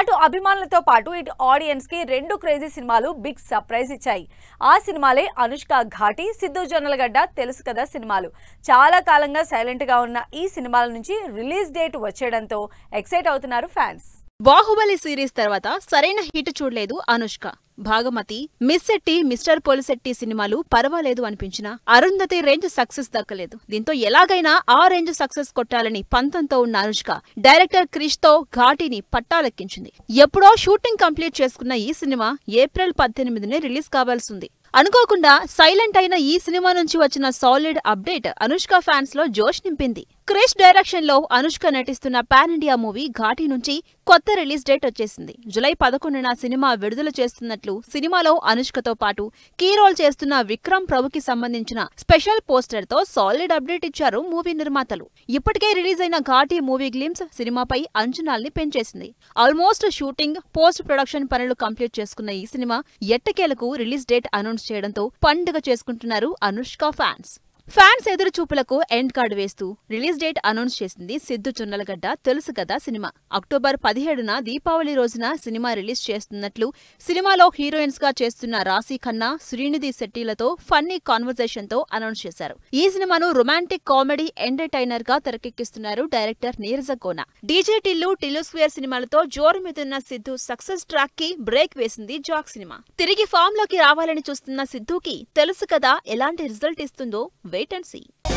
అటు అభిమానులతో పాటు ఇటు ఆడియన్స్ కి రెండు క్రేజీ సినిమాలు బిగ్ సర్ప్రైజ్ ఇచ్చాయి. ఆ సినిమాలే అనుష్క ఘాటి, సిద్ధు జొన్నలగడ్డ తెలుసు కదా సినిమాలు. చాలా కాలంగా సైలెంట్ గా ఉన్న ఈ సినిమాల నుంచి రిలీజ్ డేట్ వచ్చేయడంతో ఎక్సైట్ అవుతున్నారు ఫ్యాన్స్. బాహుబలి సిరీస్ తర్వాత సరైన హిట్ చూడలేదు అనుష్క. భాగమతి, మిస్ శెట్టి, మిస్టర్ పోలిశెట్టి సినిమాలు పర్వాలేదు అనిపించినా అరుంధతి రేంజ్ సక్సెస్ దక్కలేదు. దీంతో ఎలాగైనా ఆ రేంజ్ సక్సెస్ కొట్టాలని పంతంతో ఉన్న అనుష్క డైరెక్టర్ క్రిష్ తో ఘాటిని పట్టాలెక్కించింది. ఎప్పుడో షూటింగ్ కంప్లీట్ చేసుకున్న ఈ సినిమా ఏప్రిల్ 18నే రిలీజ్ కావాల్సింది. అనుకోకుండా సైలెంట్ అయిన ఈ సినిమా నుంచి వచ్చిన సాలిడ్ అప్డేట్ అనుష్క ఫ్యాన్స్ లో జోష్ నింపింది. క్రిష్ డైరెక్షన్ లో అనుష్క నటిస్తున్న పాన్ ఇండియా మూవీ ఘాటి నుంచి కొత్త రిలీజ్ డేట్ వచ్చేసింది. జులై 11న సినిమా విడుదల చేస్తున్నట్లు సినిమాలో అనుష్కతో పాటు కీ రోల్ చేస్తున్న విక్రమ్ ప్రభుకి సంబంధించిన స్పెషల్ పోస్టర్ తో సాలిడ్ అప్డేట్ ఇచ్చారు మూవీ నిర్మాతలు. ఇప్పటికే రిలీజ్ అయిన ఘాటి మూవీ గ్లిమ్స్ సినిమాపై అంచనాల్ని పెంచేసింది. ఆల్మోస్ట్ షూటింగ్, పోస్ట్ ప్రొడక్షన్ పనులు కంప్లీట్ చేసుకున్న ఈ సినిమా ఎట్టకేలకు రిలీజ్ డేట్ అనౌన్స్ చేయడంతో పండుగ చేసుకుంటున్నారు అనుష్క ఫ్యాన్స్ ఎదురు చూపులకు ఎండ్ కార్డు వేస్తూ రిలీజ్ డేట్ అనౌన్స్ చేసింది సిద్ధు జొన్నలగడ్డ తెలుసు కదా సినిమా. అక్టోబర్ 17న దీపావళి రోజున సినిమా రిలీజ్ చేస్తున్నట్లు సినిమాలో హీరోయిన్స్ గా చేస్తున్న రాశి ఖన్నా, శ్రీనిధి శెట్టిలతో ఫన్నీ కాన్వర్జేషన్ తో అనౌన్స్ చేశారు. ఈ సినిమాను రొమాంటిక్ కామెడీ ఎంటర్టైనర్ గా తెరకెక్కిస్తున్నారు డైరెక్టర్ నీరజ కోన. డీజే టిల్లు, టిల్లు స్క్వేర్ సినిమాలతో జోరు మీదున్న సిద్ధు సక్సెస్ ట్రాక్ కి బ్రేక్ వేసింది జాక్ సినిమా. తిరిగి ఫామ్ లోకి రావాలని చూస్తున్న సిద్ధుకి తెలుసు కదా ఎలాంటి రిజల్ట్ ఇస్తుందో wait and see.